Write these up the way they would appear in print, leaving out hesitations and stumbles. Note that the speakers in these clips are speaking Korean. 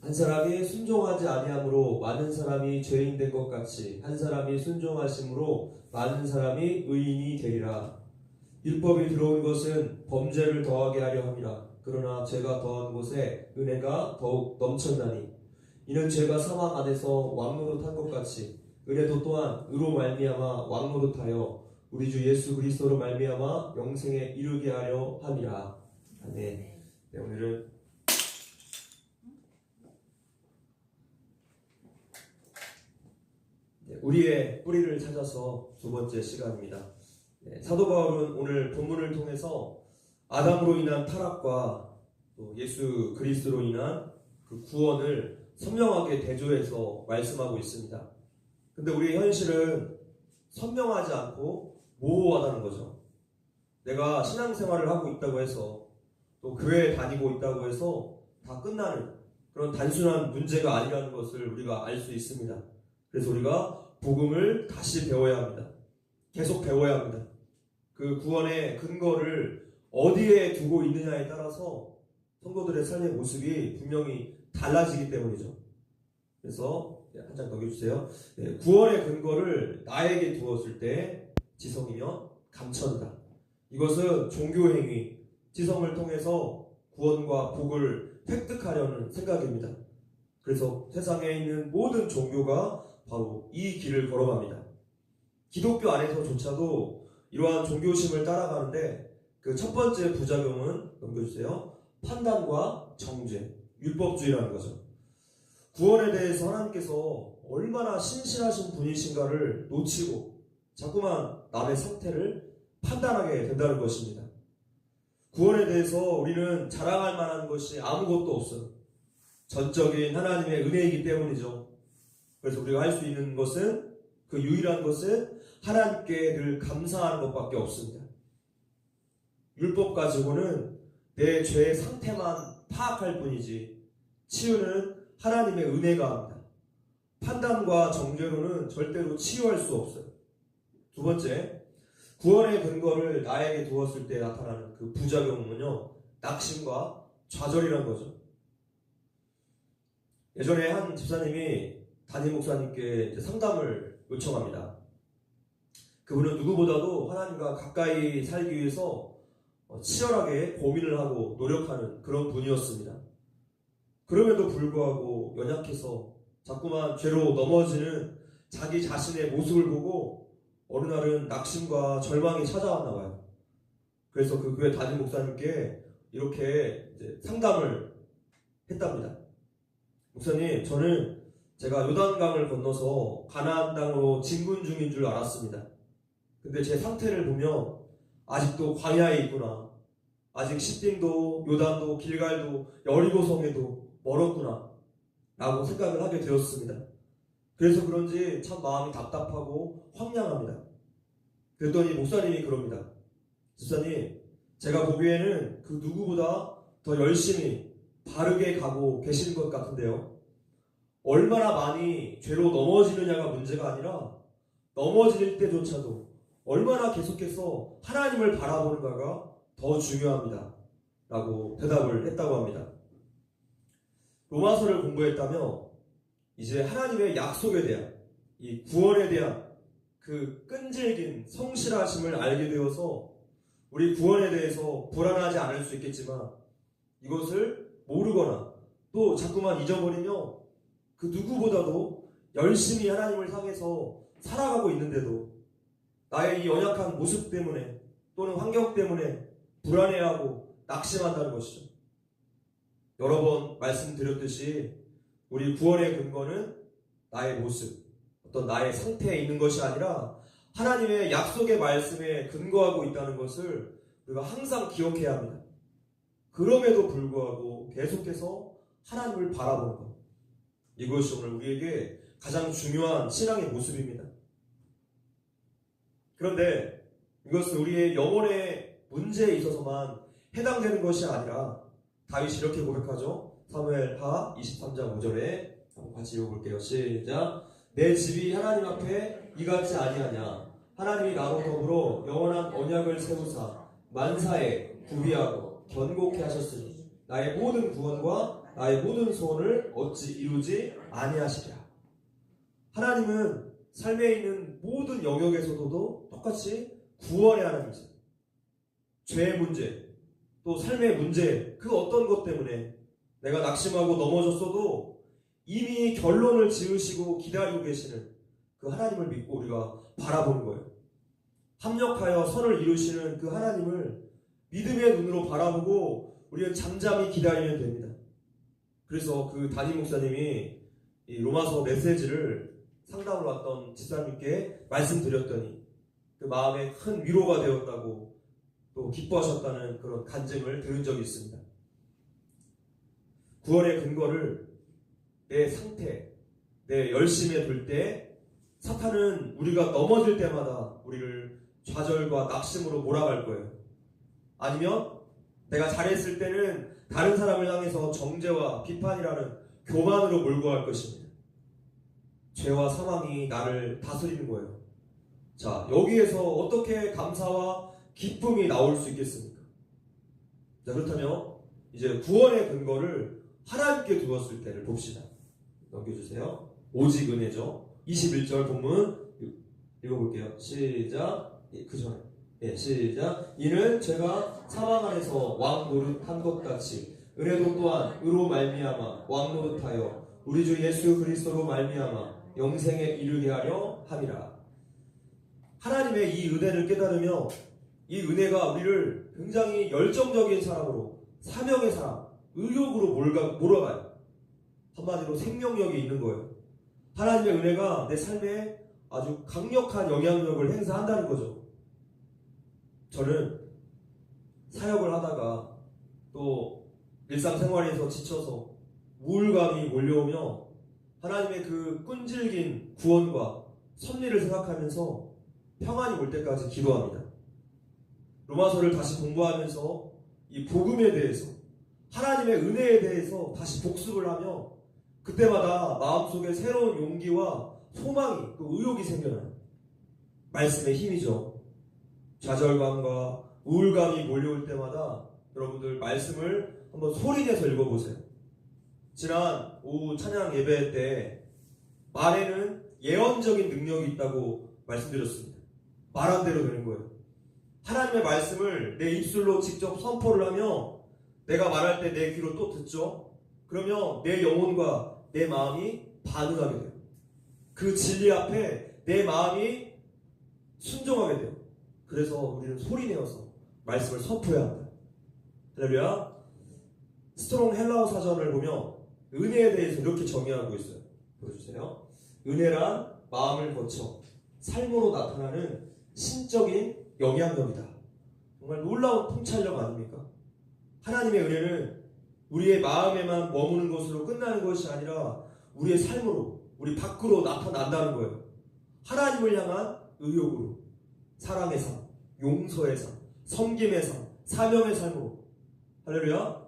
한 사람이 순종하지 아니함으로 많은 사람이 죄인 된 것 같이 한 사람이 순종하심으로 많은 사람이 의인이 되리라. 율법이 들어온 것은 범죄를 더하게 하려 함이라. 그러나 죄가 더한 곳에 은혜가 더욱 넘쳤나니 이는 죄가 사망 안에서 왕노릇한 것 같이 은혜도 또한 의로 말미암아 왕노릇하여 우리 주 예수 그리스도로 말미암아 영생에 이르게 하려 함이라. 아멘. 네, 오늘은 우리의 뿌리를 찾아서 두 번째 시간입니다. 사도 바울은 오늘 본문을 통해서 아담으로 인한 타락과 또 예수 그리스도로 인한 그 구원을 선명하게 대조해서 말씀하고 있습니다. 근데 우리의 현실은 선명하지 않고 모호하다는 거죠. 내가 신앙생활을 하고 있다고 해서 또 교회에 다니고 있다고 해서 다 끝나는 그런 단순한 문제가 아니라는 것을 우리가 알 수 있습니다. 그래서 우리가 복음을 다시 배워야 합니다. 계속 배워야 합니다. 그 구원의 근거를 어디에 두고 있느냐에 따라서 성도들의 삶의 모습이 분명히 달라지기 때문이죠. 그래서 한 장 넘겨주세요. 구원의 근거를 나에게 두었을 때 지성이면 감천이다. 이것은 종교행위, 지성을 통해서 구원과 복을 획득하려는 생각입니다. 그래서 세상에 있는 모든 종교가 바로 이 길을 걸어갑니다. 기독교 안에서조차도 이러한 종교심을 따라가는데 그 첫 번째 부작용은 넘겨주세요. 판단과 정죄, 율법주의라는 거죠. 구원에 대해서 하나님께서 얼마나 신실하신 분이신가를 놓치고 자꾸만 남의 상태를 판단하게 된다는 것입니다. 구원에 대해서 우리는 자랑할 만한 것이 아무것도 없어요. 전적인 하나님의 은혜이기 때문이죠. 그래서 우리가 할 수 있는 것은 그 유일한 것은 하나님께 늘 감사하는 것밖에 없습니다. 율법 가지고는 내 죄의 상태만 파악할 뿐이지 치유는 하나님의 은혜가 합니다. 판단과 정죄로는 절대로 치유할 수 없어요. 두 번째, 구원의 근거를 나에게 두었을 때 나타나는 그 부작용은요, 낙심과 좌절이란 거죠. 예전에 한 집사님이 담임 목사님께 상담을 요청합니다. 그분은 누구보다도 하나님과 가까이 살기 위해서 치열하게 고민을 하고 노력하는 그런 분이었습니다. 그럼에도 불구하고 연약해서 자꾸만 죄로 넘어지는 자기 자신의 모습을 보고 어느 날은 낙심과 절망이 찾아왔나 봐요. 그래서 그 교회 담임 목사님께 이렇게 상담을 했답니다. 목사님, 저는 제가 요단강을 건너서 가나안 땅으로 진군 중인 줄 알았습니다. 근데 제 상태를 보면 아직도 광야에 있구나. 아직 시딤도 요단도 길갈도 여리고성에도 멀었구나 라고 생각을 하게 되었습니다. 그래서 그런지 참 마음이 답답하고 황량합니다. 그랬더니 목사님이 그럽니다. 집사님, 제가 보기에는 그 누구보다 더 열심히 바르게 가고 계시는 것 같은데요. 얼마나 많이 죄로 넘어지느냐가 문제가 아니라 넘어질 때조차도 얼마나 계속해서 하나님을 바라보는가가 더 중요합니다. 라고 대답을 했다고 합니다. 로마서를 공부했다며 이제 하나님의 약속에 대한 이 구원에 대한 그 끈질긴 성실하심을 알게 되어서 우리 구원에 대해서 불안하지 않을 수 있겠지만 이것을 모르거나 또 자꾸만 잊어버리며 그 누구보다도 열심히 하나님을 향해서 살아가고 있는데도 나의 이 연약한 모습 때문에 또는 환경 때문에 불안해하고 낙심한다는 것이죠. 여러 번 말씀드렸듯이 우리 구원의 근거는 나의 모습, 어떤 나의 상태에 있는 것이 아니라 하나님의 약속의 말씀에 근거하고 있다는 것을 우리가 항상 기억해야 합니다. 그럼에도 불구하고 계속해서 하나님을 바라보는 것, 이것이 오늘 우리에게 가장 중요한 신앙의 모습입니다. 그런데 이것은 우리의 영혼의 문제에 있어서만 해당되는 것이 아니라 다윗이 이렇게 고백하죠. 사무엘하 23장 5절에 한번 같이 읽어볼게요. 시작. 내 집이 하나님 앞에 이같지 아니하냐. 하나님이 나로 더불어 영원한 언약을 세우사 만사에 구비하고 견고케 하셨으니 나의 모든 구원과 나의 모든 소원을 어찌 이루지 아니하시랴. 하나님은 삶에 있는 모든 영역에서도 똑같이 구원의 하나님이세요. 죄의 문제, 또 삶의 문제, 그 어떤 것 때문에 내가 낙심하고 넘어졌어도 이미 결론을 지으시고 기다리고 계시는 그 하나님을 믿고 우리가 바라보는 거예요. 합력하여 선을 이루시는 그 하나님을 믿음의 눈으로 바라보고 우리는 잠잠히 기다리면 됩니다. 그래서 그 담임 목사님이 이 로마서 메시지를 상담으로 왔던 집사님께 말씀드렸더니 그 마음에 큰 위로가 되었다고 또 기뻐하셨다는 그런 간증을 들은 적이 있습니다. 구원의 근거를 내 상태, 내 열심에 둘 때 사탄은 우리가 넘어질 때마다 우리를 좌절과 낙심으로 몰아갈 거예요. 아니면 내가 잘했을 때는 다른 사람을 향해서 정죄와 비판이라는 교만으로 몰고 갈 것입니다. 죄와 사망이 나를 다스리는 거예요. 자, 여기에서 어떻게 감사와 기쁨이 나올 수 있겠습니까? 자, 그렇다면 이제 구원의 근거를 하나님께 두었을 때를 봅시다. 넘겨주세요. 오직 은혜죠. 21절 본문 읽어볼게요. 시작. 그 전에 시작. 이는 제가 사망 안에서 왕 노릇한 것 같이 은혜도 또한 의로 말미암아 왕 노릇하여 우리 주 예수 그리스도로 말미암아 영생에 이르게 하려 함이라. 하나님의 이 은혜를 깨달으며 이 은혜가 우리를 굉장히 열정적인 사람으로, 사명의 사람, 의욕으로 몰아가요. 한마디로 생명력이 있는 거예요. 하나님의 은혜가 내 삶에 아주 강력한 영향력을 행사한다는 거죠. 저는 사역을 하다가 또 일상생활에서 지쳐서 우울감이 몰려오며 하나님의 그 끈질긴 구원과 섭리를 생각하면서 평안이 올 때까지 기도합니다. 로마서를 다시 공부하면서 이 복음에 대해서, 하나님의 은혜에 대해서 다시 복습을 하며 그때마다 마음속에 새로운 용기와 소망이, 또 의욕이 생겨나요. 말씀의 힘이죠. 좌절감과 우울감이 몰려올 때마다 여러분들 말씀을 한번 소리내서 읽어보세요. 지난 오후 찬양 예배 때 말에는 예언적인 능력이 있다고 말씀드렸습니다. 말한 대로 되는 거예요. 하나님의 말씀을 내 입술로 직접 선포를 하며 내가 말할 때 내 귀로 또 듣죠. 그러면 내 영혼과 내 마음이 반응하게 돼요. 그 진리 앞에 내 마음이 순종하게 돼요. 그래서 우리는 소리내어서 말씀을 선포해야 합니다. 할렐루야. 스트롱 헬라어 사전을 보면 은혜에 대해서 이렇게 정의하고 있어요. 보여주세요. 은혜란 마음을 거쳐 삶으로 나타나는 신적인 영향력이다. 정말 놀라운 통찰력 아닙니까? 하나님의 은혜는 우리의 마음에만 머무는 것으로 끝나는 것이 아니라 우리의 삶으로, 우리 밖으로 나타난다는 거예요. 하나님을 향한 의욕으로, 사랑의 삶, 용서의 삶, 섬김의 삶, 사명의 삶으로. 할렐루야.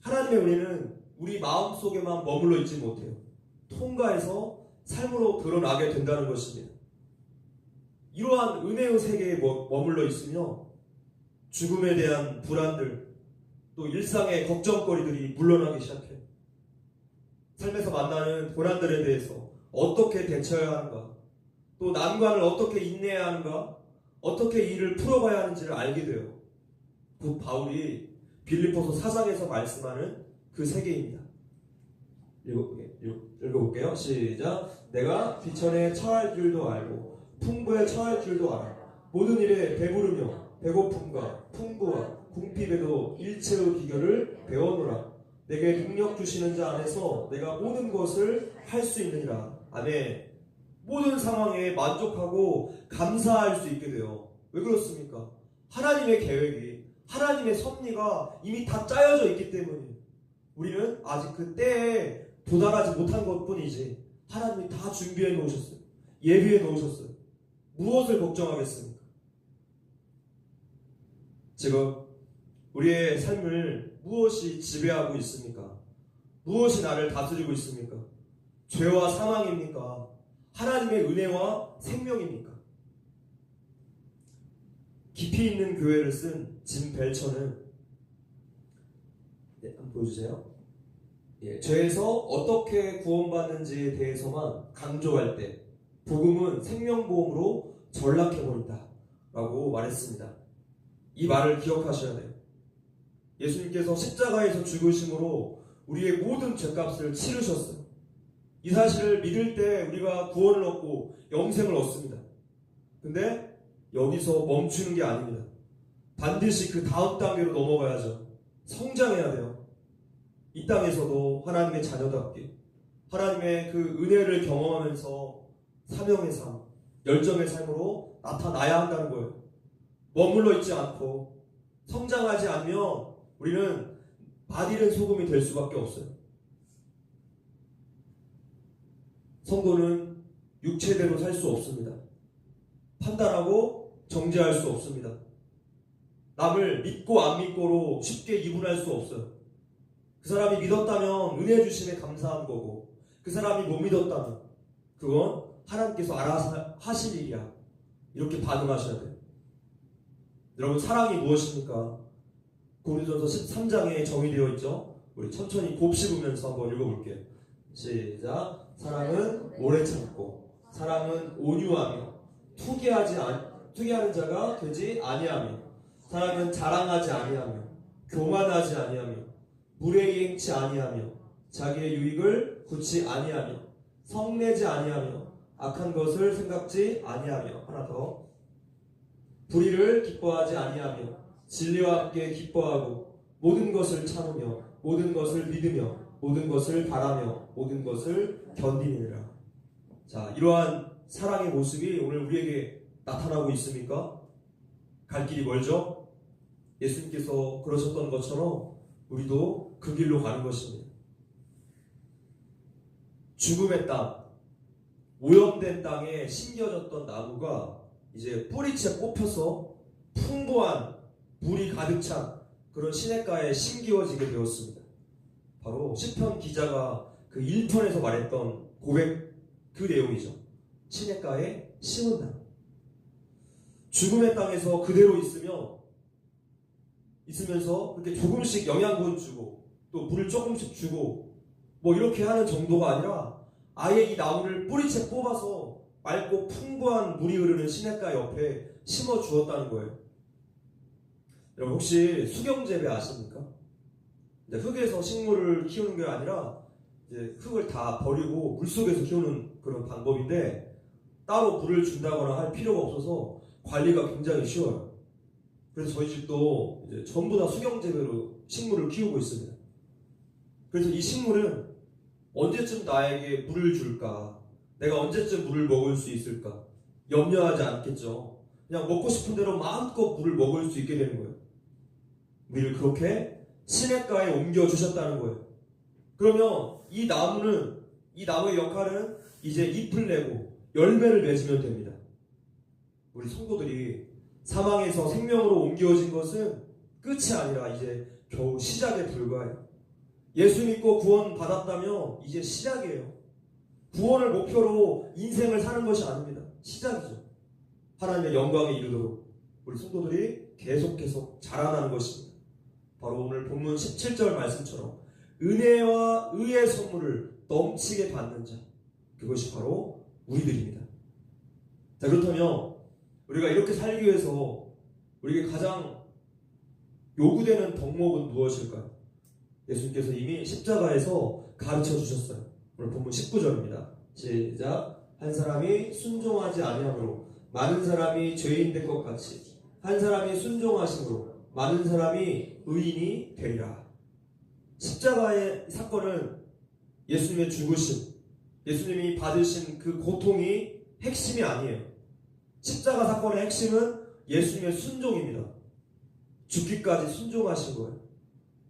하나님의 은혜는 우리 마음속에만 머물러 있지 못해요. 통과해서 삶으로 드러나게 된다는 것입니다. 이러한 은혜의 세계에 머물러 있으며 죽음에 대한 불안들, 또 일상의 걱정거리들이 물러나기 시작해요. 삶에서 만나는 고난들에 대해서 어떻게 대처해야 하는가, 또 난관을 어떻게 인내해야 하는가, 어떻게 이를 풀어가야 하는지를 알게 돼요. 그 바울이 빌립보서 4장에서 말씀하는 그 세계입니다. 읽어볼게요. 시작. 내가 비천에 처할 줄도 알고 풍부에 처할 줄도 알아. 모든 일에 배부르며 배고픔과 풍부와 궁핍에도 일체의 비결을 배워노라. 내게 능력 주시는 자 안에서 내가 모든 것을 할 수 있느니라. 아멘. 모든 상황에 만족하고 감사할 수 있게 돼요. 왜 그렇습니까? 하나님의 계획이, 하나님의 섭리가 이미 다 짜여져 있기 때문에 우리는 아직 그 때에 도달하지 못한 것뿐이지 하나님이 다 준비해 놓으셨어요. 예비해 놓으셨어요. 무엇을 걱정하겠습니까? 지금 우리의 삶을 무엇이 지배하고 있습니까? 무엇이 나를 다스리고 있습니까? 죄와 사망입니까? 하나님의 은혜와 생명입니까? 깊이 있는 교회를 쓴 짐 벨처는 한번 보여주세요. 죄에서 어떻게 구원받는지에 대해서만 강조할 때 복음은 생명보험으로 전락해버린다 라고 말했습니다. 이 말을 기억하셔야 돼요. 예수님께서 십자가에서 죽으심으로 우리의 모든 죄값을 치르셨어요. 이 사실을 믿을 때 우리가 구원을 얻고 영생을 얻습니다. 근데 여기서 멈추는 게 아닙니다. 반드시 그 다음 단계로 넘어가야죠. 성장해야 돼요. 이 땅에서도 하나님의 자녀답게 하나님의 그 은혜를 경험하면서 사명의 삶, 열정의 삶으로 나타나야 한다는 거예요. 머물러 있지 않고 성장하지 않으면 우리는 맛이른 소금이 될 수밖에 없어요. 성도는 육체대로 살 수 없습니다. 판단하고 정죄할 수 없습니다. 남을 믿고 안 믿고로 쉽게 이분할 수 없어요. 그 사람이 믿었다면 은혜 주심에 감사한 거고, 그 사람이 못 믿었다면 그건 하나님께서 알아서 하실 일이야. 이렇게 반응하셔야 돼요. 여러분, 사랑이 무엇입니까? 고린도전서 13장에 정의되어 있죠. 우리 천천히 곱씹으면서 한번 읽어볼게요. 시작. 사랑은 오래 참고, 사랑은 온유하며, 투기하는 자가 되지 아니하며, 사랑은 자랑하지 아니하며, 교만하지 아니하며, 무례히 행치 아니하며, 자기의 유익을 굳이 아니하며, 성내지 아니하며, 악한 것을 생각지 아니하며. 하나 더. 불의를 기뻐하지 아니하며, 진리와 함께 기뻐하고, 모든 것을 참으며, 모든 것을 믿으며, 모든 것을 바라며, 모든 것을 견디느니라. 자, 이러한 사랑의 모습이 오늘 우리에게 나타나고 있습니까? 갈 길이 멀죠? 예수님께서 그러셨던 것처럼 우리도 그 길로 가는 것입니다. 죽음의 땅, 오염된 땅에 심겨졌던 나무가 이제 뿌리채 뽑혀서 풍부한 물이 가득 찬 그런 시냇가에 심기워지게 되었습니다. 바로 시편 기자가 그 1편에서 말했던 고백 그 내용이죠. 시냇가에 심은 나무. 죽음의 땅에서 그대로 있으면서 그렇게 조금씩 영양분 주고 또 물을 조금씩 주고 뭐 이렇게 하는 정도가 아니라 아예 이 나무를 뿌리채 뽑아서 맑고 풍부한 물이 흐르는 시냇가 옆에 심어 주었다는 거예요. 여러분, 혹시 수경재배 아십니까? 흙에서 식물을 키우는 게 아니라 이제 흙을 다 버리고 물속에서 키우는 그런 방법인데, 따로 물을 준다거나 할 필요가 없어서 관리가 굉장히 쉬워요. 그래서 저희 집도 이제 전부 다 수경재배로 식물을 키우고 있습니다. 그래서 이 식물은 언제쯤 나에게 물을 줄까? 내가 언제쯤 물을 먹을 수 있을까? 염려하지 않겠죠. 그냥 먹고 싶은 대로 마음껏 물을 먹을 수 있게 되는 거예요. 우리를 그렇게 시냇가에 옮겨주셨다는 거예요. 그러면 이 나무의 역할은 이제 잎을 내고 열매를 맺으면 됩니다. 우리 성도들이 사망에서 생명으로 옮겨진 것은 끝이 아니라 이제 겨우 시작에 불과해요. 예수 믿고 구원 받았다면 이제 시작이에요. 구원을 목표로 인생을 사는 것이 아닙니다. 시작이죠. 하나님의 영광에 이르도록 우리 성도들이 계속 자라나는 것입니다. 바로 오늘 본문 17절 말씀처럼 은혜와 의의 선물을 넘치게 받는 자, 그것이 바로 우리들입니다. 자, 그렇다면 우리가 이렇게 살기 위해서 우리에게 가장 요구되는 덕목은 무엇일까요? 예수님께서 이미 십자가에서 가르쳐 주셨어요. 오늘 본문 19절입니다. 시작. 한 사람이 순종하지 아니함으로 많은 사람이 죄인 된 것 같이 한 사람이 순종하심으로 많은 사람이 의인이 되리라. 십자가의 사건은 예수님의 죽으심, 예수님이 받으신 그 고통이 핵심이 아니에요. 십자가 사건의 핵심은 예수님의 순종입니다. 죽기까지 순종하신 거예요.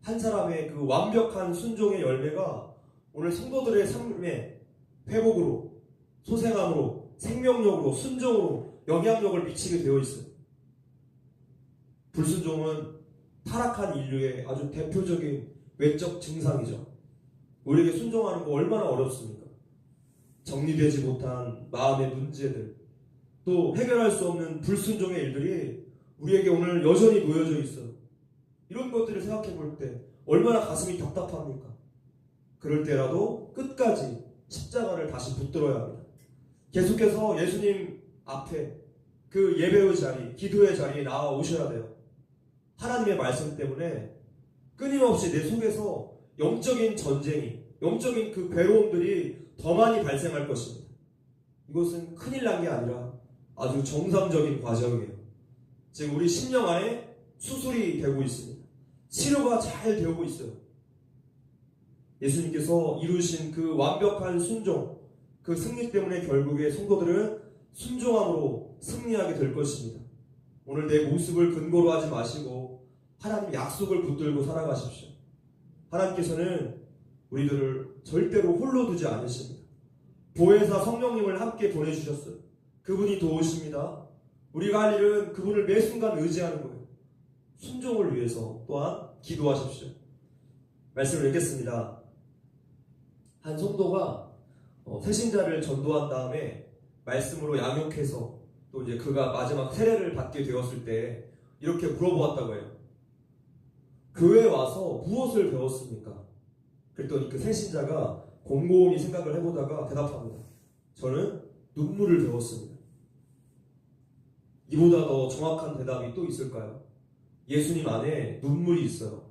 한 사람의 그 완벽한 순종의 열매가 오늘 성도들의 삶에 회복으로, 소생함으로, 생명력으로, 순종으로 영향력을 미치게 되어 있어요. 불순종은 타락한 인류의 아주 대표적인 외적 증상이죠. 우리에게 순종하는 거 얼마나 어렵습니까? 정리되지 못한 마음의 문제들, 또 해결할 수 없는 불순종의 일들이 우리에게 오늘 여전히 놓여져 있어요. 이런 것들을 생각해 볼 때 얼마나 가슴이 답답합니까? 그럴 때라도 끝까지 십자가를 다시 붙들어야 합니다. 계속해서 예수님 앞에 그 예배의 자리, 기도의 자리에 나와 오셔야 돼요. 하나님의 말씀 때문에 끊임없이 내 속에서 영적인 전쟁이, 영적인 그 괴로움들이 더 많이 발생할 것입니다. 이것은 큰일 난 게 아니라 아주 정상적인 과정이에요. 지금 우리 심령 안에 수술이 되고 있습니다. 치료가 잘 되고 있어요. 예수님께서 이루신 그 완벽한 순종, 그 승리 때문에 결국에 성도들은 순종함으로 승리하게 될 것입니다. 오늘 내 모습을 근거로 하지 마시고 하나님 약속을 붙들고 살아가십시오. 하나님께서는 우리들을 절대로 홀로 두지 않으십니다. 보혜사 성령님을 함께 보내주셨어요. 그분이 도우십니다. 우리가 할 일은 그분을 매 순간 의지하는 거예요. 순종을 위해서 또한 기도하십시오. 말씀을 읽겠습니다. 한 성도가 새신자를 전도한 다음에 말씀으로 양육해서 또 이제 그가 마지막 세례를 받게 되었을 때 이렇게 물어보았다고 해요. 교회에 와서 무엇을 배웠습니까? 그랬더니 그 새신자가 곰곰이 생각을 해보다가 대답합니다. 저는 눈물을 배웠습니다. 이보다 더 정확한 대답이 또 있을까요? 예수님 안에 눈물이 있어요.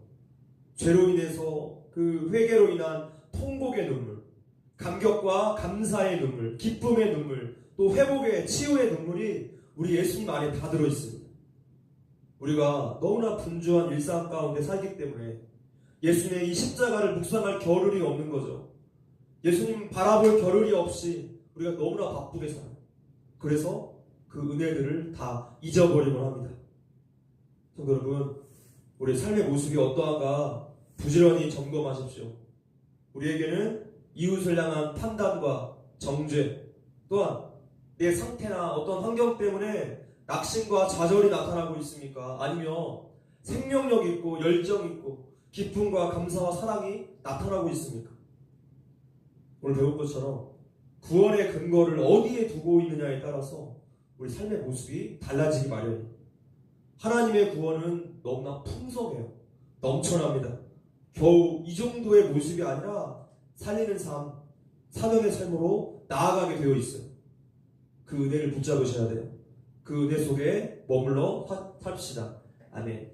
죄로 인해서 그 회개로 인한 통곡의 눈물, 감격과 감사의 눈물, 기쁨의 눈물, 또 회복의 치유의 눈물이 우리 예수님 안에 다 들어있습니다. 우리가 너무나 분주한 일상 가운데 살기 때문에 예수님의 이 십자가를 묵상할 겨를이 없는 거죠. 예수님 바라볼 겨를이 없이 우리가 너무나 바쁘게 살아요. 그래서 그 은혜들을 다 잊어버리곤 합니다. 성도 여러분, 우리 삶의 모습이 어떠한가 부지런히 점검하십시오. 우리에게는 이웃을 향한 판단과 정죄, 또한 내 상태나 어떤 환경 때문에 낙심과 좌절이 나타나고 있습니까? 아니면 생명력 있고 열정 있고 기쁨과 감사와 사랑이 나타나고 있습니까? 오늘 배운 것처럼 구원의 근거를 어디에 두고 있느냐에 따라서 우리 삶의 모습이 달라지기 마련입니다. 하나님의 구원은 너무나 풍성해요. 넘쳐납니다. 겨우 이 정도의 모습이 아니라 살리는 삶, 사명의 삶으로 나아가게 되어 있어요. 그 은혜를 붙잡으셔야 돼요. 그 은혜 속에 머물러 삽시다. 아멘.